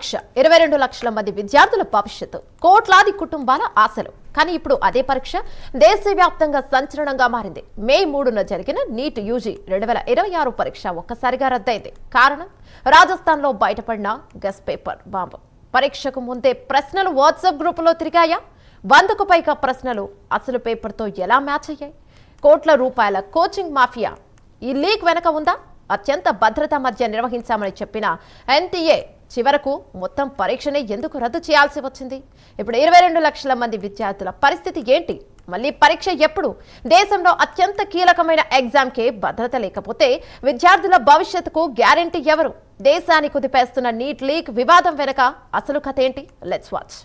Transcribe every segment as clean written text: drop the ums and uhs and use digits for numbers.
పరీక్ష 22 లక్షల మంది విద్యార్థుల భవిష్యత్తు, కోట్లాది కుటుంబాల ఆశలు. కానీ ఇప్పుడు అదే పరీక్ష దేశవ్యాప్తంగా సంచలనంగా మారింది. మే 3న జరిగిన నీట్ యూజీ 2026 పరీక్ష ఒక్కసారిగా రద్దయింది. కారణం రాజస్థాన్లో బయటపడిన గెస్ పేపర్ బాంబు. పరీక్షకు ముందే ప్రశ్నలు వాట్సాప్ గ్రూపులో తిరిగాయా? 100కు పైగా ప్రశ్నలు అసలు పేపర్తో ఎలా మ్యాచ్ అయ్యాయి? కోట్ల రూపాయల కోచింగ్ మాఫియా ఈ లీక్ వెనక ఉందా? అత్యంత భద్రత మధ్య నిర్వహించామని చెప్పిన ఎన్టీఏ చివరకు మొత్తం పరీక్షనే ఎందుకు రద్దు చేయాల్సి వచ్చింది? ఇప్పుడు 22 లక్షల మంది విద్యార్థుల పరిస్థితి ఏంటి? మళ్ళీ పరీక్ష ఎప్పుడు? దేశంలో అత్యంత కీలకమైన ఎగ్జామ్కే భద్రత లేకపోతే విద్యార్థుల భవిష్యత్తుకు గ్యారెంటీ ఎవరు? దేశాన్ని కుదిపేస్తున్న నీట్ లీక్ వివాదం వెనక అసలు కథ ఏంటి? Let's watch.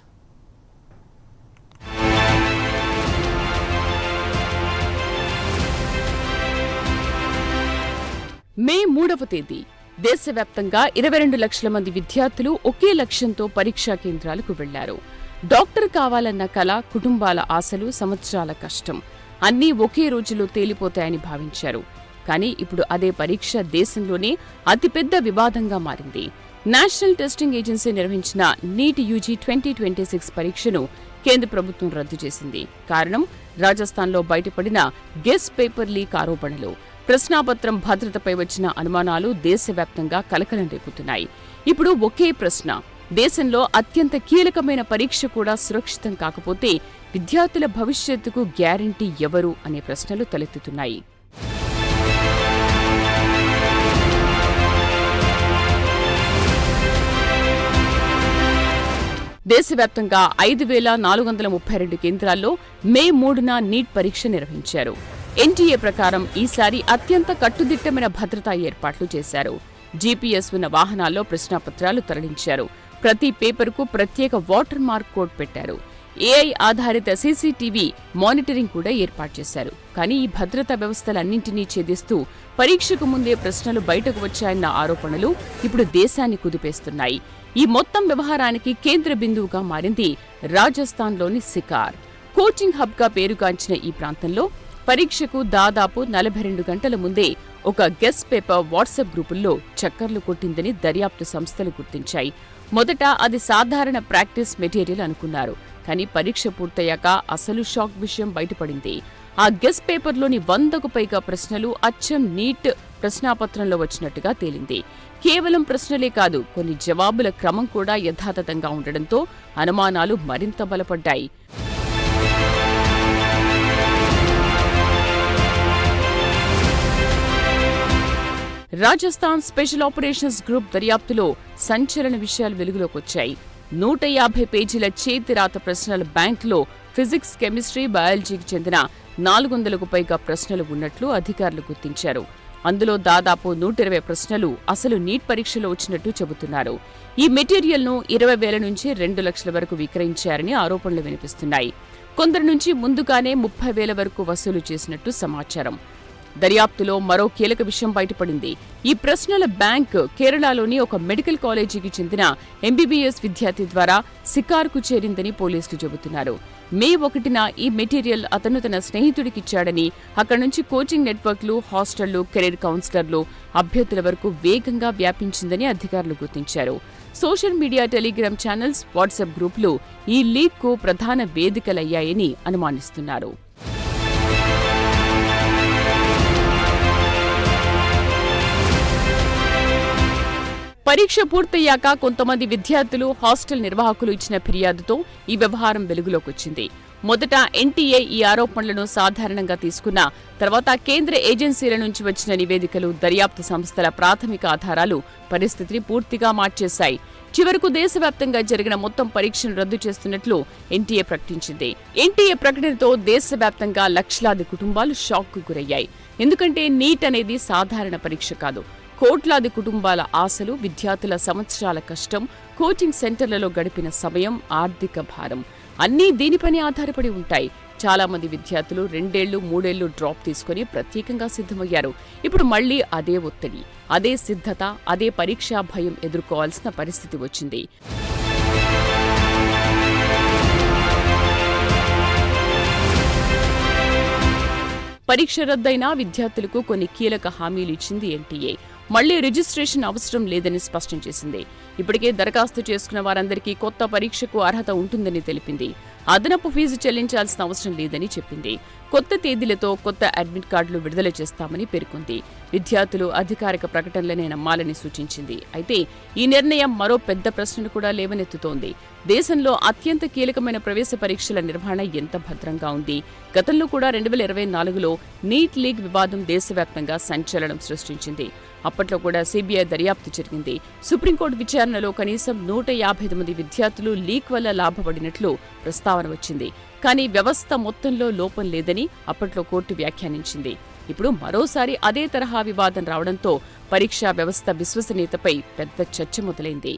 మే 3వ తేదీ దేశవ్యాప్తంగా 22 లక్షల మంది విద్యార్థులు ఒకే లక్ష్యంతో పరీక్షా కేంద్రాలకు వెళ్లారు. డాక్టర్ కావాలన్న కల, కుటుంబాల ఆశలు, సంవత్సరాల కష్టం అన్నీ ఒకే రోజులో తేలిపోతాయని భావించారు. కానీ ఇప్పుడు అదే పరీక్ష దేశంలోనే అతిపెద్ద వివాదంగా మారింది. నేషనల్ టెస్టింగ్ ఏజెన్సీ నిర్వహించిన నీట్ యూజీ 2026 పరీక్షను కేంద్ర ప్రభుత్వం రద్దు చేసింది. కారణం రాజస్థాన్లో బయటపడిన గెస్ పేపర్ లీక్ ఆరోపణలు. ప్రశ్నాపత్రం భద్రతపై వచ్చిన అనుమానాలు దేశవ్యాప్తంగా కలకలం రేపుతున్నాయి. ఇప్పుడు ఒకే ప్రశ్న, దేశంలో అత్యంత కీలకమైన పరీక్ష కూడా సురక్షితం కాకపోతే విద్యార్థుల భవిష్యత్తుకు గ్యారంటీ ఎవరు అనే ప్రశ్నలు తలెత్తుతున్నాయి. దేశవ్యాప్తంగా 5,432 కేంద్రాల్లో మే 3న నీట్ పరీక్ష నిర్వహించారు. ఎన్టీఏ ప్రకారం ఈసారి అత్యంత కట్టుదిట్టమైన భద్రతా ఏర్పాట్లు చేశారు. జీపీఎస్ ఉన్న వాహనాల్లో ప్రశ్నాపత్రాలు తరలించారు. ప్రతి పేపర్కు ప్రత్యేక వాటర్ మార్క్ కోడ్ పెట్టారు. ఏఐ ఆధారిత సీసీటీవీ మానిటరింగ్ కూడా ఏర్పాటు చేశారు. కానీ ఈ భద్రతా వ్యవస్థలన్నింటినీ ఛేదిస్తూ పరీక్షకు ముందే ప్రశ్నలు బయటకు వచ్చాయన్న ఆరోపణలు ఇప్పుడు దేశాన్ని కుదిపేస్తున్నాయి. ఈ మొత్తం వ్యవహారానికి కేంద్ర బిందువుగా మారింది రాజస్థాన్లోని సికార్. కోచింగ్ హబ్గా పేరుగాంచిన ఈ ప్రాంతంలో పరీక్షకు దాదాపు 42 గంటల ముందే ఒక గెస్ పేపర్ వాట్సాప్ గ్రూపుల్లో చక్కర్లు కొట్టిందని దర్యాప్తు సంస్థలు గుర్తించాయి. మొదట అది సాధారణ ప్రాక్టీస్ మెటీరియల్ అనుకున్నారు. కానీ పరీక్ష పూర్తయ్యాక అసలు షాక్ విషయం బయటపడింది. ఆ గెస్ పేపర్లోని 100కు పైగా ప్రశ్నలు అచ్చం నీట్ ప్రశ్నాపత్రంలో వచ్చినట్టుగా తేలింది. కేవలం ప్రశ్నలే కాదు, కొన్ని జవాబుల క్రమం కూడా యథాతథంగా ఉండడంతో అనుమానాలు మరింత బలపడ్డాయి. రాజస్థాన్ స్పెషల్ ఆపరేషన్స్ గ్రూప్ దర్యాప్తులో సంచలన విషయాలు వెలుగులోకొచ్చాయి. 150 పేజీల చేతిరాత ప్రశ్నల బ్యాంకులో ఫిజిక్స్, కెమిస్ట్రీ, బయాలజీకి చెందిన 400కు పైగా ప్రశ్నలు ఉన్నట్లు అధికారులు గుర్తించారు. అందులో దాదాపు 120 ప్రశ్నలు అసలు నీట్ పరీక్షలో వచ్చినట్టు చెబుతున్నారు. ఈ మెటీరియల్ను 20,000 నుంచి 2 లక్షల వరకు విక్రయించారని ఆరోపణలు వినిపిస్తున్నాయి. కొందరి నుంచి ముందుగానే 30,000 వరకు వసూలు చేసినట్టు సమాచారం. దర్యాప్తులో మరో కీలక విషయం బయటపడింది. ఈ ప్రశ్నల బ్యాంక్ కేరళలోని ఒక మెడికల్ కాలేజీకి చెందిన ఎంబీబీఎస్ విద్యార్థి ద్వారా సికార్కు చేరిందని పోలీసులు చెబుతున్నారు. మే 1న ఈ మెటీరియల్ అతను తన స్నేహితుడికిచ్చాడని, అక్కడి నుంచి కోచింగ్ నెట్వర్క్లు, హాస్టళ్లు, కెరీర్ కౌన్సిలర్లు, అభ్యర్థుల వరకు వేగంగా వ్యాపించిందని అధికారులు గుర్తించారు. Social media, Telegram channels, WhatsApp గ్రూపులు ఈ లీక్కు ప్రధాన వేదికలయ్యాయని అనుమానిస్తున్నారు. పరీక్ష పూర్తయ్యాక కొంతమంది విద్యార్థులు, హాస్టల్ నిర్వాహకులు ఇచ్చిన ఫిర్యాదుతో ఈ వ్యవహారం వెలుగులోకొచ్చింది. మొదట ఎన్టీఏ ఈ ఆరోపణలను సాధారణంగా తీసుకున్న తర్వాత కేంద్ర ఏజెన్సీల నుంచి వచ్చిన నివేదికలు, దర్యాప్తు సంస్థల ప్రాథమిక ఆధారాలు పరిస్థితిని పూర్తిగా మార్చేశాయి. చివరకు దేశవ్యాప్తంగా జరిగిన మొత్తం పరీక్షను రద్దు చేస్తున్నట్లు ఎన్టీఏ ప్రకటించింది. ఎన్టీఏ ప్రకటనతో దేశవ్యాప్తంగా లక్షలాది కుటుంబాలు షాక్కు గురయ్యాయి. ఎందుకంటే నీట్ అనేది సాధారణ పరీక్ష కాదు. కోట్లాది కుటుంబాల ఆశలు, విద్యార్థుల సంవత్సరాల కష్టం, కోచింగ్ సెంటర్లలో గడిపిన సమయం, ఆర్థిక భారం అన్నీ దీనిపైనే ఆధారపడి ఉంటాయి. చాలా మంది విద్యార్థులు 2 ఏళ్లు, 3 ఏళ్లు డ్రాప్ తీసుకుని ప్రత్యేకంగా సిద్ధమయ్యారు. ఇప్పుడు మళ్లీ అదే ఒత్తిడి, అదే సిద్ధత, అదే పరీక్షా భయం ఎదుర్కోవాల్సిన పరిస్థితి వచ్చింది. పరీక్ష రద్దయినా విద్యార్థులకు కొన్ని కీలక హామీలు ఇచ్చింది ఎన్టీఏ. మళ్లీ రిజిస్ట్రేషన్ అవసరం లేదని స్పష్టం చేసింది. ఇప్పటికే దరఖాస్తు చేసుకున్న వారందరికీ కొత్త పరీక్షకు అర్హత ఉంటుందని తెలిపింది. అదనపు ఫీజు చెల్లించాల్సిన అవసరం లేదని చెప్పింది. కొత్త తేదీలతో కొత్త అడ్మిట్ కార్డులు విడుదల చేస్తామని పేర్కొంది. విద్యార్థులు అధికారిక ప్రకటనలనే నమ్మాలని సూచించింది. అయితే ఈ నిర్ణయం మరో పెద్ద ప్రశ్నను కూడా లేవనెత్తుతోంది. దేశంలో అత్యంత కీలకమైన ప్రవేశ పరీక్షల నిర్వహణ ఎంత భద్రంగా ఉంది? గతంలో కూడా 2024లో నీట్ లీగ్ వివాదం దేశవ్యాప్తంగా సంచలనం సృష్టించింది. అప్పట్లో కూడా సిబిఐ దర్యాప్తు జరిగింది. సుప్రీంకోర్టు విచారణలో కనీసం 158 మంది విద్యార్థులు లీక్ వల్ల లాభపడినట్లు ప్రస్తావన వచ్చింది. కానీ వ్యవస్థ మొత్తంలో లోపం లేదని అప్పట్లో కోర్టు వ్యాఖ్యానించింది. ఇప్పుడు మరోసారి అదే తరహా వివాదం రావడంతో పరీక్షా వ్యవస్థ విశ్వసనీయతపై పెద్ద చర్చ మొదలైంది.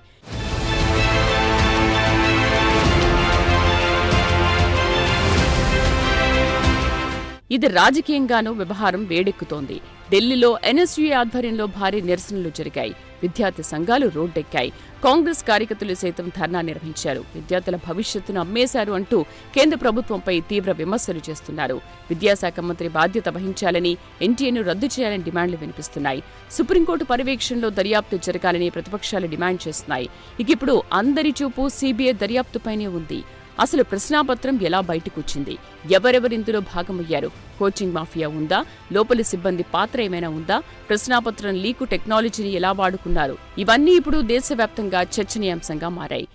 ఇది రాజకీయంగానూ వ్యవహారం వేడెక్కుతోంది. ఢిల్లీలో ఎన్ఎస్యూ ఆధ్వర్యంలో భారీ నిరసనలు జరిగాయి. విద్యార్థి సంఘాలు రోడ్డెక్కాయి. కాంగ్రెస్ కార్యకర్తలు సైతం ధర్నా నిర్వహించారు. విద్యార్థుల భవిష్యత్తును అమ్మేశారు అంటూ కేంద్ర ప్రభుత్వంపై తీవ్ర విమర్శలు చేస్తున్నారు. విద్యాశాఖ మంత్రి బాధ్యత వహించాలని, ఎన్టీఏను రద్దు చేయాలని డిమాండ్లు వినిపిస్తున్నాయి. సుప్రీంకోర్టు పర్యవేక్షణలో దర్యాప్తు జరగాలని ప్రతిపక్షాలు డిమాండ్ చేస్తున్నాయి. ఇప్పుడు అందరి చూపు సిబిఐ దర్యాప్తుపైనే ఉంది. అసలు ప్రశ్నాపత్రం ఎలా బయటకొచ్చింది? ఎవరెవరిందులో భాగమయ్యారు? కోచింగ్ మాఫియా ఉందా? లోపలి సిబ్బంది పాత్ర ఏమైనా ఉందా? ప్రశ్నాపత్రం లీకు టెక్నాలజీని ఎలా వాడుకున్నారు? ఇవన్నీ ఇప్పుడు దేశవ్యాప్తంగా చర్చనీయాంశంగా మారాయి.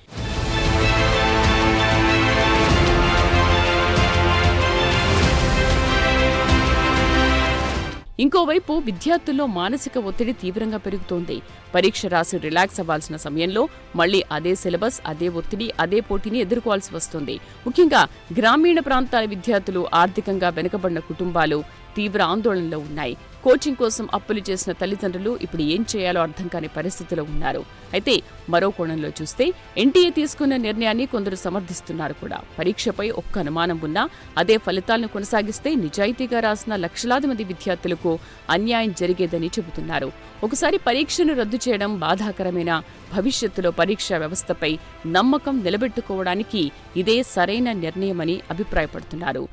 ఇంకోవైపు విద్యార్థుల్లో మానసిక ఒత్తిడి తీవ్రంగా పెరుగుతోంది. పరీక్ష రాసి రిలాక్స్ అవ్వాల్సిన సమయంలో మళ్లీ అదే సిలబస్, అదే ఒత్తిడి, అదే పోటీని ఎదుర్కోవాల్సి వస్తుంది. ముఖ్యంగా గ్రామీణ ప్రాంతాల విద్యార్థులు, ఆర్థికంగా వెనుకబడిన కుటుంబాలు తీవ్ర ఆందోళనలో ఉన్నాయి. కోచింగ్ కోసం అప్పులు చేసిన తల్లిదండ్రులు ఇప్పుడు ఏం చేయాలో అర్థం కాని పరిస్థితిలో ఉన్నారు. అయితే మరో కోణంలో చూస్తే ఎన్టీఏ తీసుకున్న నిర్ణయాన్ని కొందరు సమర్థిస్తున్నారు కూడా. పరీక్షపై ఒక్క అనుమానం ఉన్నా అదే ఫలితాలను కొనసాగిస్తే నిజాయితీగా రాసిన లక్షలాది మంది విద్యార్థులకు అన్యాయం జరిగేదని చెబుతున్నారు. ఒకసారి పరీక్షను రద్దు చేయడం బాధాకరమైన, భవిష్యత్తులో పరీక్షా వ్యవస్థపై నమ్మకం నిలబెట్టుకోవడానికి ఇదే సరైన నిర్ణయమని అభిప్రాయపడుతున్నారు.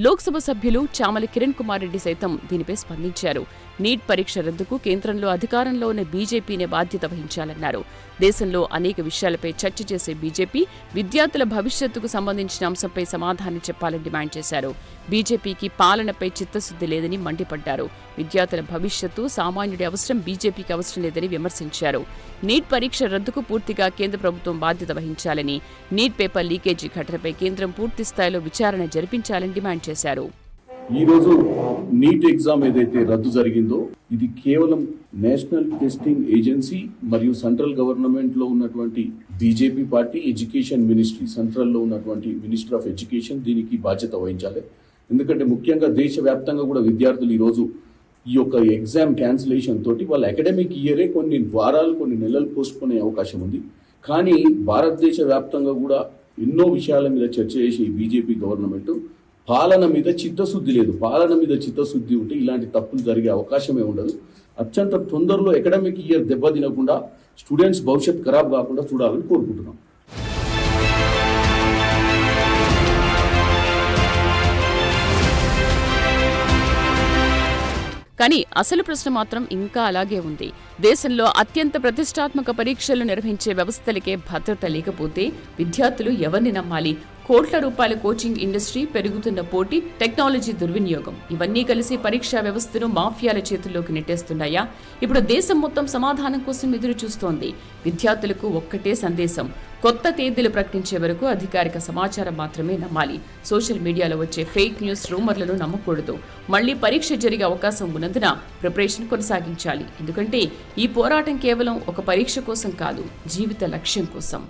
లోక్సభ సభ్యులు చామల కిరణ్ కుమార్ రెడ్డి సైతం దీనిపై స్పందించారు. నీట్ పరీక్ష రద్దుకు కేంద్రంలో అధికారంలో ఉన్న బీజేపీనే బాధ్యత వహించాలన్నారు. దేశంలో అనేక విషయాలపై చర్చ చేసే బీజేపీ విద్యార్థుల భవిష్యత్తుకు సంబంధించిన అంశంపై సమాధానం చెప్పాలని డిమాండ్ చేశారు. బీజేపీకి పాలనపై చిత్తశుద్ధి లేదని మండిపడ్డారు. విద్యార్థుల భవిష్యత్తు, సామాన్యుడి అవసరం బీజేపీకి అవసరం లేదని విమర్శించారు. నీట్ పరీక్ష రద్దుకు పూర్తిగా కేంద్ర ప్రభుత్వం బాధ్యత వహించాలని, నీట్ పేపర్ లీకేజీ ఘటనపై కేంద్రం పూర్తి స్థాయిలో విచారణ జరిపించాలని డిమాండ్ చేశారు. ఈ రోజు నీట్ ఎగ్జామ్ ఏదైతే రద్దు జరిగిందో ఇది కేవలం నేషనల్ టెస్టింగ్ ఏజెన్సీ మరియు సెంట్రల్ గవర్నమెంట్ లో ఉన్నటువంటి BJP party, education ministry, central లో ఉన్నటువంటి మినిస్టర్ ఆఫ్ ఎడ్యుకేషన్ దీనికి బాధ్యత వహించాలి. ఎందుకంటే ముఖ్యంగా దేశవ్యాప్తంగా కూడా విద్యార్థులు ఈ రోజు ఈ యొక్క ఎగ్జామ్ క్యాన్సిలేషన్ తోటి వాళ్ళ అకాడమిక్ ఇయరే కొన్ని వారాలు, కొన్ని నెలలు పోస్ట్ పోనే అవకాశం ఉంది. కానీ భారతదేశ వ్యాప్తంగా కూడా ఎన్నో విషయాల మీద చర్చ చేసి బీజేపీ గవర్నమెంట్ పాలన మీద చిత్తశుద్ధి లేదు. పాలన మీద చిత్తశుద్ధి ఉంటే ఇలాంటి తప్పులు జరిగే అవకాశమే ఉండదు. అత్యంత తొందరలో అకాడమిక్ ఇయర్ దెబ్బతినకుండా, స్టూడెంట్స్ భవిష్యత్ ఖరాబ్ కాకుండా చూడాలని కోరుకుంటున్నాం. కానీ అసలు ప్రశ్న మాత్రం ఇంకా అలాగే ఉంది. దేశంలో అత్యంత ప్రతిష్టాత్మక పరీక్షలు నిర్వహించే వ్యవస్థలకే భద్రత లేకపోతే విద్యార్థులు ఎవరిని నమ్మాలి? కోట్ల రూపాయల కోచింగ్ ఇండస్ట్రీ, పెరుగుతున్న పోటీ, టెక్నాలజీ దుర్వినియోగం ఇవన్నీ కలిసి పరీక్షా వ్యవస్థను మాఫియాల చేతుల్లోకి నెట్టేస్తున్నాయా? ఇప్పుడు దేశం మొత్తం సమాధానం కోసం ఎదురు చూస్తోంది. విద్యార్థులకు ఒక్కటే సందేశం: కొత్త తేదీలు ప్రకటించే వరకు అధికారిక సమాచారం మాత్రమే నమ్మాలి. సోషల్ మీడియాలో వచ్చే ఫేక్ న్యూస్, రూమర్లను నమ్మకూడదు. మళ్లీ పరీక్ష జరిగే అవకాశం ఉన్నందున ప్రిపరేషన్ కొనసాగించాలి. ఎందుకంటే ఈ పోరాటం కేవలం ఒక పరీక్ష కోసం కాదు, జీవిత లక్ష్యం కోసం.